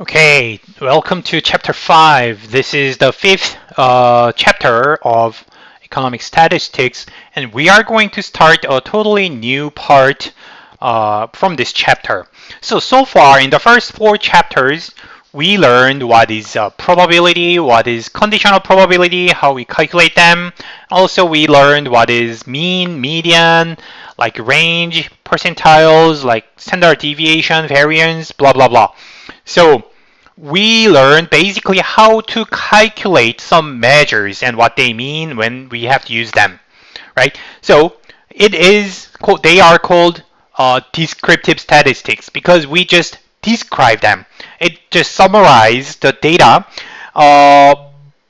Okay, welcome to Chapter 5. This is the fifth chapter of economic statistics, and we are going to start a totally new part from this chapter. So far in the first four chapters, we learned what is probability, what is conditional probability, how we calculate them. Also, we learned what is mean, median, like range, percentiles, like standard deviation, variance, blah, blah, blah. So we learned basically how to calculate some measures and what they mean when we have to use them, right? So they are called descriptive statistics because we just describe them. It just summarizes the data, uh,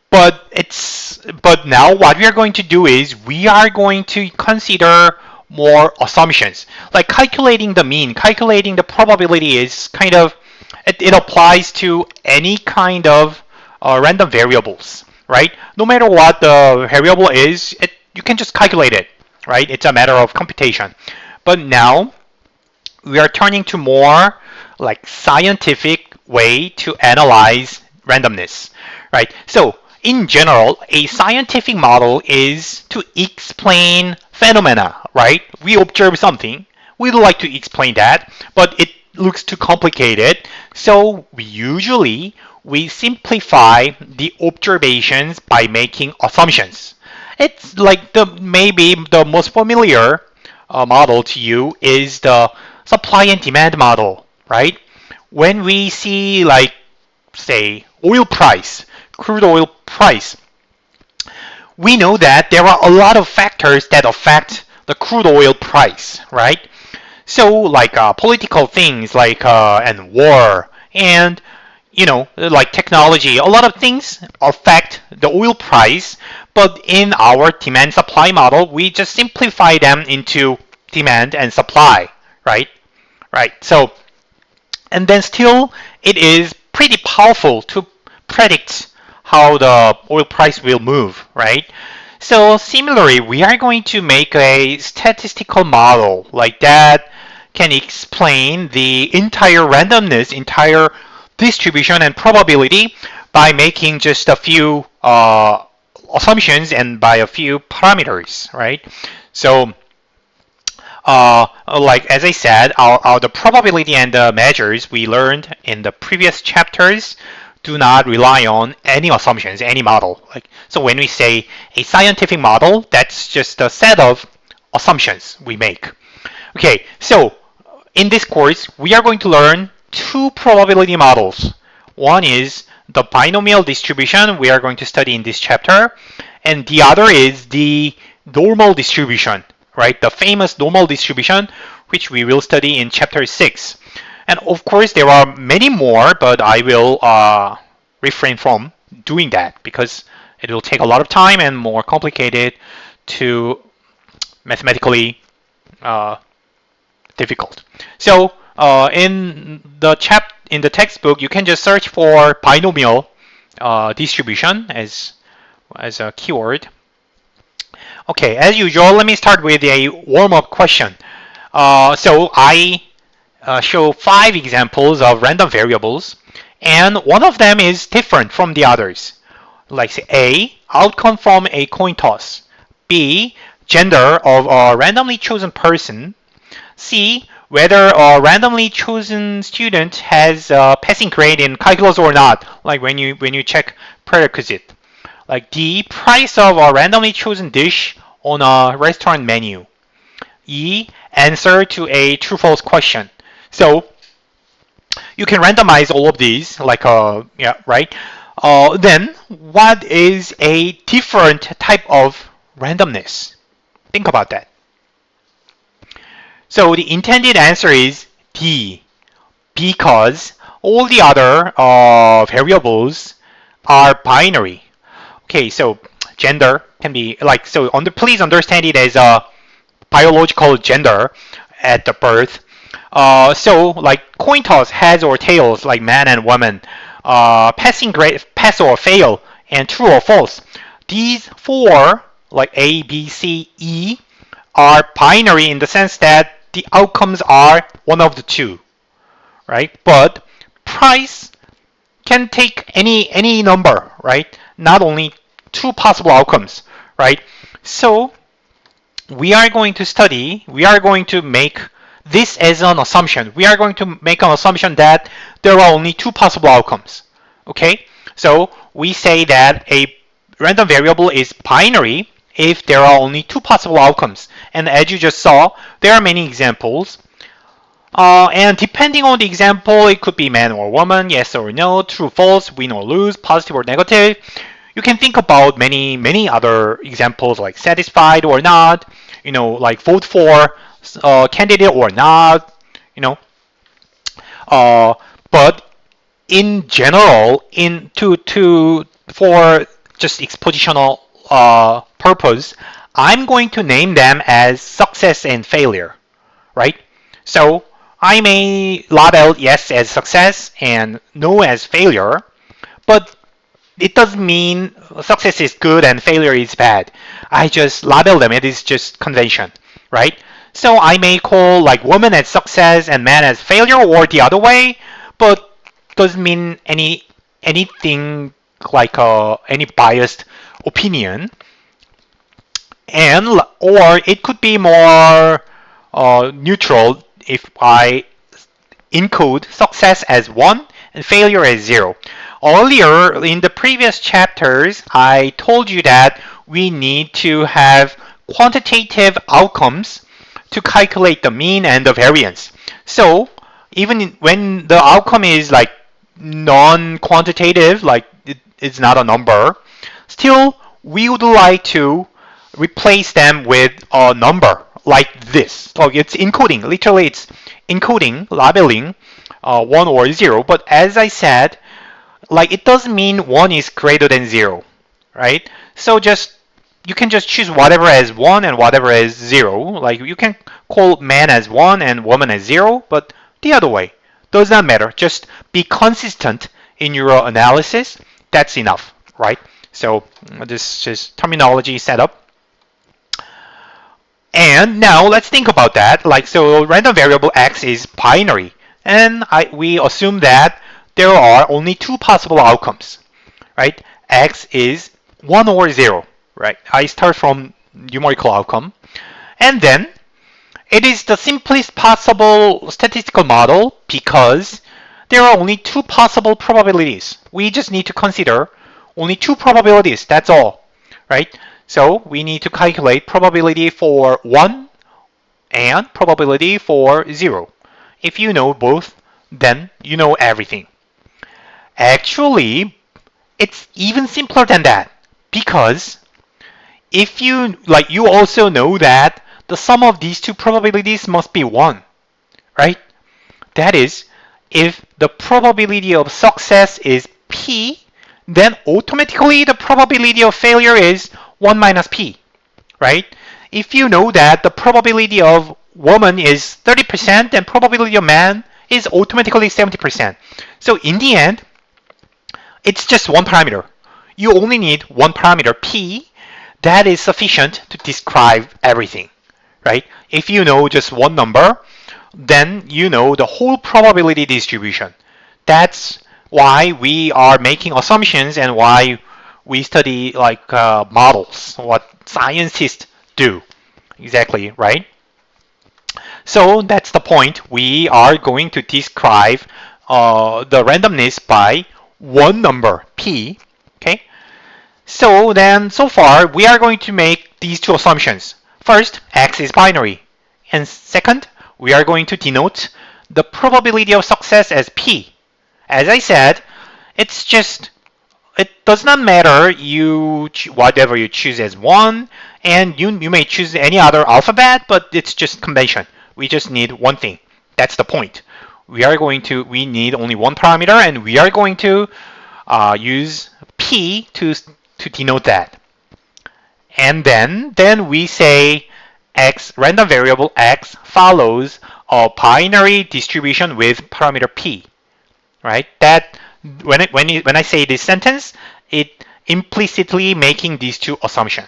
but now what we are going to do is we are going to consider more assumptions. Like calculating the mean, calculating the probability is kind of it applies to any kind of random variables, right? No matter what the variable is, you can just calculate it, right? It's a matter of computation. But now we are turning to more like scientific way to analyze randomness, right? So in general, a scientific model is to explain phenomena, right? We observe something, we'd like to explain that, but it looks too complicated. So we simplify the observations by making assumptions. It's like the maybe the most familiar model to you is the supply and demand model, right? When we see like say oil price, crude oil price, we know that there are a lot of factors that affect the crude oil price, right? So like political things like and war and like technology, a lot of things affect the oil price. But in our demand supply model, we just simplify them into demand and supply, right? Right. So and then still it is pretty powerful to predict how the oil price will move, right? So similarly, we are going to make a statistical model like that can explain the entire randomness, entire distribution and probability by making just a few assumptions and by a few parameters, right? So like as I said, the probability and the measures we learned in the previous chapters do not rely on any assumptions, any model. Like so, when we say a scientific model, that's just a set of assumptions we make. Okay, so in this course, we are going to learn two probability models. One is the binomial distribution we are going to study in this chapter, and the other is the normal distribution, right? The famous normal distribution, which we will study in chapter 6. And of course, there are many more, but I will refrain from doing that because it will take a lot of time and more complicated to mathematically uh, difficult. So in the textbook, you can just search for binomial distribution as a keyword. Okay, as usual, let me start with a warm-up question. So I show 5 examples of random variables, and one of them is different from the others. Like say A, outcome from a coin toss. B, gender of a randomly chosen person. C, whether a randomly chosen student has a passing grade in calculus or not, like when you check prerequisite. Like D, price of a randomly chosen dish on a restaurant menu. E, answer to a true-false question. So you can randomize all of these, like yeah, right? Then what is a different type of randomness? Think about that. So the intended answer is D, because all the other variables are binary. Okay, so gender can be like so. Please understand it as a biological gender at the birth. So like coin toss, heads or tails, like man and woman, passing grade, pass or fail, and true or false. These 4, like A, B, C, E, are binary in the sense that the outcomes are one of the two, right? But price can take any number, right? Not only two possible outcomes, right? So we are going to study, we are going to make this as an assumption. We are going to make an assumption that there are only two possible outcomes. Okay? So we say that a random variable is binary if there are only two possible outcomes. And as you just saw, there are many examples. And depending on the example, it could be man or woman, yes or no, true, false, win or lose, positive or negative. You can think about many other examples like satisfied or not, like vote for candidate or not, you know. But in general, for just expositional purpose, I'm going to name them as success and failure, right? So I may label yes as success and no as failure, but it doesn't mean success is good and failure is bad. I just label them. It is just convention, right? So I may call like woman as success and man as failure, or the other way, but doesn't mean anything like any biased opinion. And or it could be more neutral if I encode success as 1 and failure as 0. Earlier in the previous chapters, I told you that we need to have quantitative outcomes to calculate the mean and the variance. So even when the outcome is like non-quantitative, like it's not a number, still we would like to replace them with a number like this. So it's encoding, literally it's encoding, labeling 1 or 0. But as I said, like it doesn't mean 1 is greater than 0, right? So you can just choose whatever as 1 and whatever as 0. Like you can call man as 1 and woman as 0, but the other way does not matter. Just be consistent in your analysis. That's enough, right? So this is terminology setup. And now let's think about that. Like, so random variable x is binary, and we assume that there are only two possible outcomes, right? X is 1 or 0, right? I start from numerical outcome, and then it is the simplest possible statistical model because there are only two possible probabilities. We just need to consider only two probabilities. That's all, right? So we need to calculate probability for 1 and probability for 0. If you know both, then you know everything. Actually, it's even simpler than that because if you also know that the sum of these two probabilities must be 1, right? That is, if the probability of success is p, then automatically the probability of failure is 1 minus p, right? If you know that the probability of woman is 30%, then probability of man is automatically 70%. So in the end, it's just one parameter. You only need one parameter, p. That is sufficient to describe everything, right? If you know just one number, then you know the whole probability distribution. That's why we are making assumptions and why we study like models, what scientists do. Exactly, right? So that's the point. We are going to describe the randomness by one number, p. Okay. So then, so far, we are going to make these two assumptions. First, x is binary. And second, we are going to denote the probability of success as p. As I said, it's just, it does not matter whatever you choose as 1, and you may choose any other alphabet, but it's just convention. We just need one thing. That's the point. We need only one parameter, and we are going to use p to denote that. And then we say random variable x follows a binary distribution with parameter p, right? That when I say this sentence, it implicitly making these two assumptions.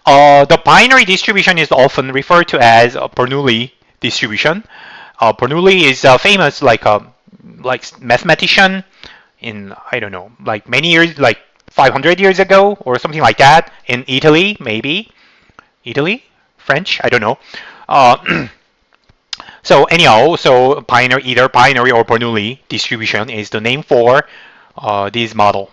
The binary distribution is often referred to as a Bernoulli distribution. Bernoulli is famous, like like mathematician in, I don't know, like many years, like 500 years ago or something like that, in Italy, maybe. Italy? French? I don't know. So anyhow, so binary, either binary or Bernoulli distribution is the name for this model.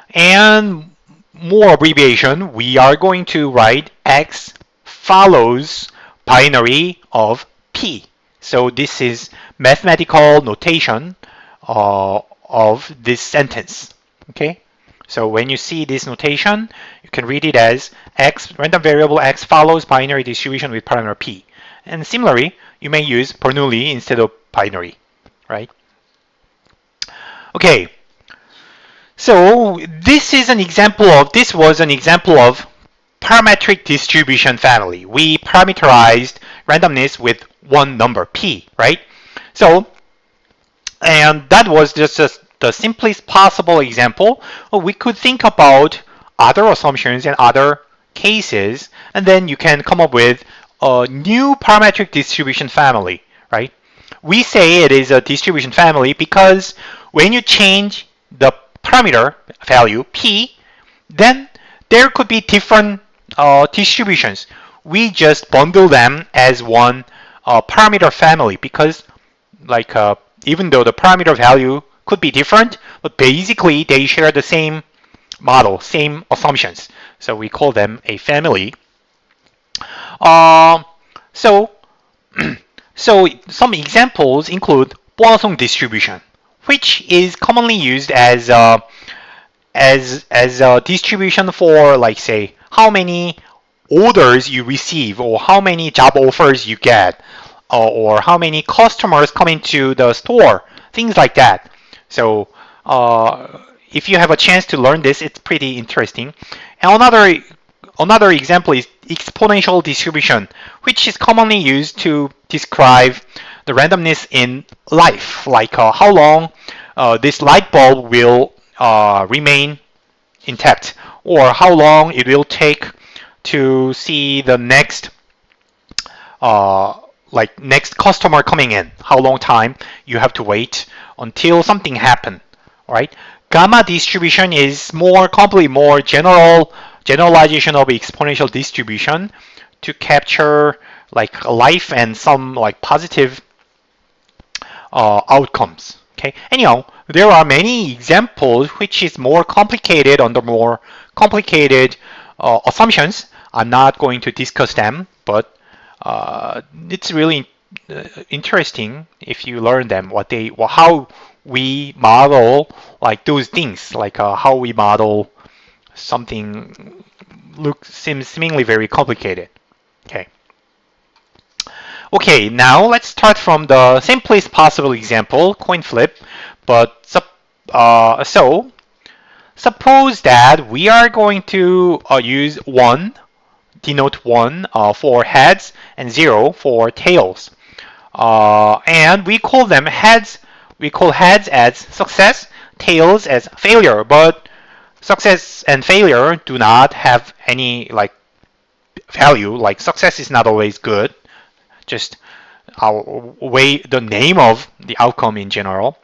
And more abbreviation, we are going to write X follows binary of P. So this is mathematical notation of this sentence. Okay. So when you see this notation, you can read it as X, random variable X follows binary distribution with parameter P. And similarly, you may use Bernoulli instead of binary, right? Okay. So this was an example of parametric distribution family. We parameterized randomness with one number, P, right? So, and that was just the simplest possible example. We could think about other assumptions and other cases, and then you can come up with a new parametric distribution family, right? We say it is a distribution family because when you change the parameter value P, then there could be different distributions. We just bundle them as one parameter family because, like, even though the parameter value could be different, but basically they share the same model, same assumptions. So we call them a family. So, so some examples include Poisson distribution, which is commonly used as a distribution for, like, say, how many orders you receive or how many job offers you get or how many customers come into the store, things like that. So if you have a chance to learn this, it's pretty interesting. And another example is exponential distribution, which is commonly used to describe the randomness in life, like how long this light bulb will remain intact, or how long it will take to see the next next customer coming in, how long time you have to wait until something happen, right? Gamma distribution is more generalization of exponential distribution to capture like life and some like positive outcomes. Okay. Anyhow, there are many examples which is more complicated under more complicated assumptions. I'm not going to discuss them, but it's really interesting if you learn them. How we model like those things, like how we model something seems seemingly very complicated. Okay. Okay, now let's start from the simplest possible example, coin flip. But so suppose that we are going to use 1, denote 1 for heads and 0 for tails. And we call them heads. We call heads as success, tails as failure. But success and failure do not have any like value. Like success is not always good. Just weigh the name of the outcome in general.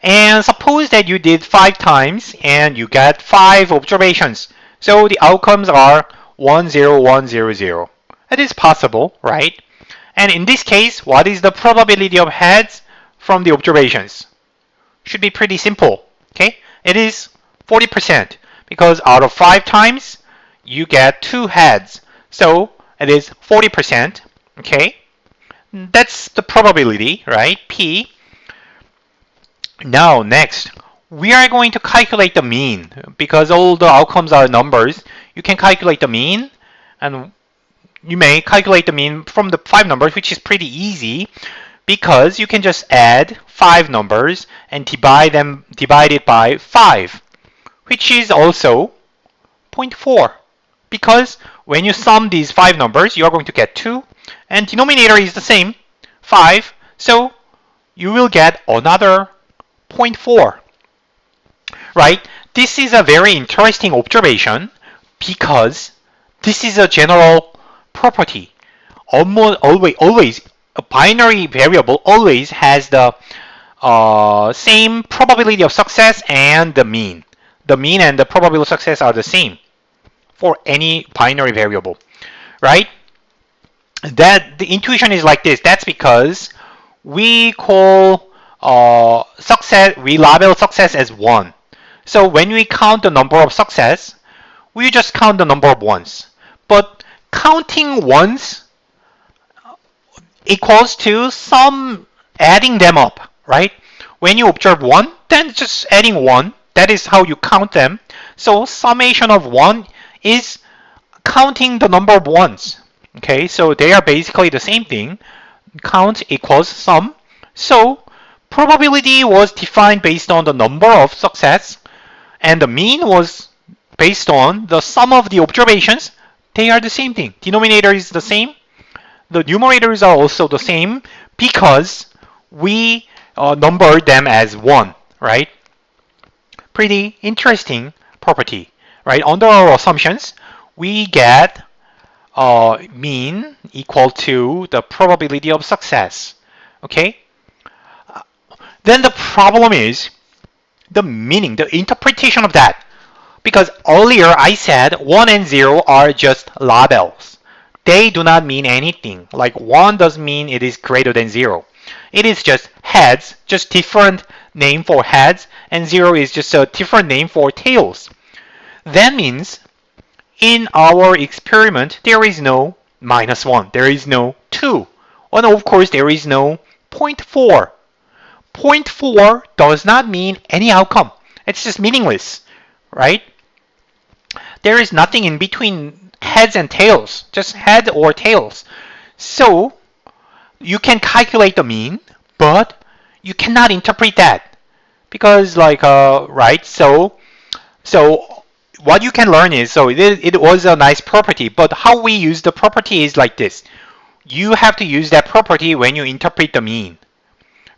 And suppose that you did 5 times and you got 5 observations. So the outcomes are 1, 0, 1, 0, 0. It is possible, right? And in this case, what is the probability of heads from the observations? Should be pretty simple, okay? It is 40% because out of 5 times, you get 2 heads. So it is 40%, okay? That's the probability, right? P. Now, next, we are going to calculate the mean. Because all the outcomes are numbers, you can calculate the mean, and you may calculate the mean from the 5 numbers, which is pretty easy, because you can just add 5 numbers and divide it by 5, which is also 0.4. Because when you sum these 5 numbers, you are going to get 2, and denominator is the same, 5, so you will get another 0.4, right? This is a very interesting observation because this is a general property. Almost always a binary variable always has the same probability of success and the mean. The mean and the probability of success are the same for any binary variable, right? That the intuition is like this. That's because we call success, we label success as 1. So when we count the number of success, we just count the number of ones. But counting ones equals to some adding them up, right? When you observe 1, then just adding 1. That is how you count them. So summation of 1 is counting the number of ones. Okay, so they are basically the same thing. Count equals sum. So probability was defined based on the number of success, and the mean was based on the sum of the observations. They are the same thing. Denominator is the same. The numerators are also the same because we number them as 1, right? Pretty interesting property, right? Under our assumptions, we get mean equal to the probability of success. Okay? Then the problem is the meaning, the interpretation of that. Because earlier I said 1 and 0 are just labels. They do not mean anything. Like 1 doesn't mean it is greater than 0. It is just heads, just different name for heads, and 0 is just a different name for tails. That means in our experiment, there is no -1, there is no 2, and of course there is no 0.4. 0.4 does not mean any outcome. It's just meaningless, right? There is nothing in between heads and tails, just head or tails. So you can calculate the mean, but you cannot interpret that because right, so what you can learn is, so it was a nice property, but how we use the property is like this. You have to use that property when you interpret the mean,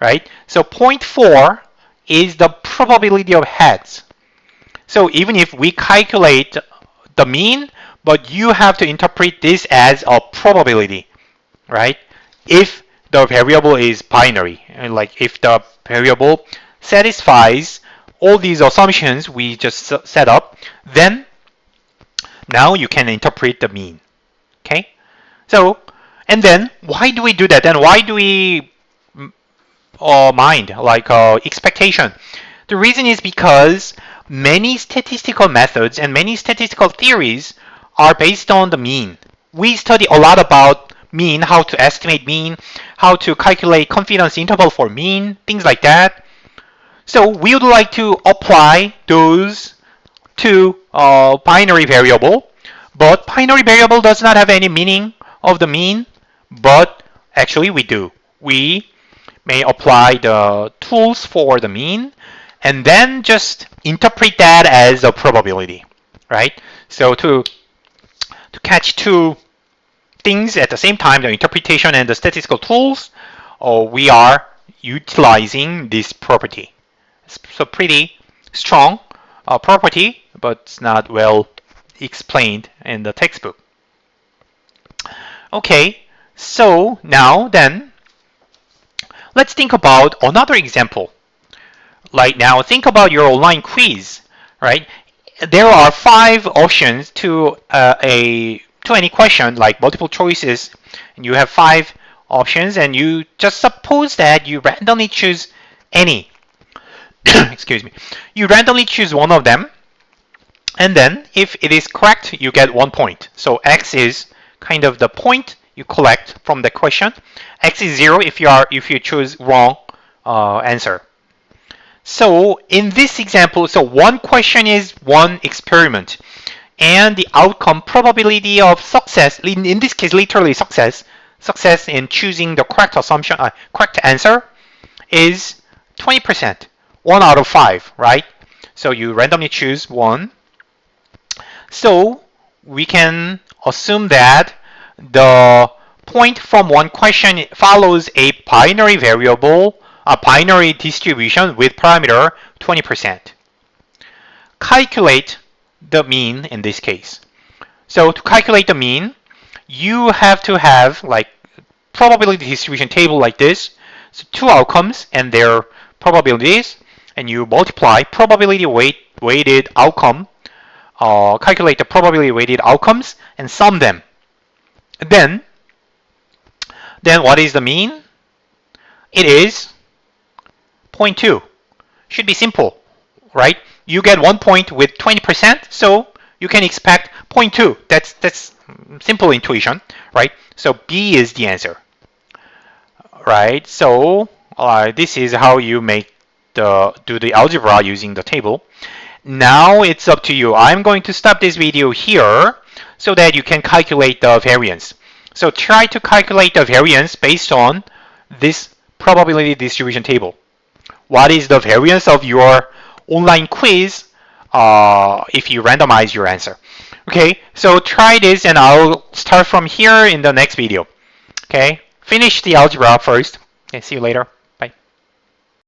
right? So 0.4 is the probability of heads. So even if we calculate the mean, but you have to interpret this as a probability, right? If the variable is binary, and like if the variable satisfies all these assumptions we just set up, then now you can interpret the mean. Okay? So, and then why do we do that? And why do we mind expectation? The reason is because many statistical methods and many statistical theories are based on the mean. We study a lot about mean, how to estimate mean, how to calculate confidence interval for mean, things like that. So we would like to apply those to binary variable, but binary variable does not have any meaning of the mean, but actually we do. We may apply the tools for the mean and then just interpret that as a probability, right? So to catch two things at the same time, the interpretation and the statistical tools, we are utilizing this property. So pretty strong property, but it's not well explained in the textbook. Okay, so now then, let's think about another example. Like now, think about your online quiz, right? There are 5 options to any question, like multiple choices, and you have 5 options, and you just suppose that you randomly choose any. Excuse me. You randomly choose one of them, and then if it is correct, you get 1 point. So X is kind of the point you collect from the question. X is 0 if you choose wrong answer. So in this example, so one question is one experiment, and the outcome probability of success, in this case literally success in choosing the correct assumption, correct answer, is 20%, 1 out of 5, right? So you randomly choose one. So we can assume that the point from one question follows a binary variable, a binary distribution with parameter 20%. Calculate the mean in this case. So to calculate the mean, you have to have like probability distribution table like this. So two outcomes and their probabilities, and you multiply probability weighted outcome, calculate the probability weighted outcomes and sum them. Then what is the mean? It is 0.2. Should be simple, right? You get 1 point with 20%, so you can expect 0.2. That's simple intuition, right? So B is the answer, right? So this is how you do the algebra using the table. Now it's up to you. I'm going to stop this video here so that you can calculate the variance. So try to calculate the variance based on this probability distribution table. What is the variance of your online quiz if you randomize your answer? Okay, so try this and I'll start from here in the next video. Okay, finish the algebra first. Okay, see you later.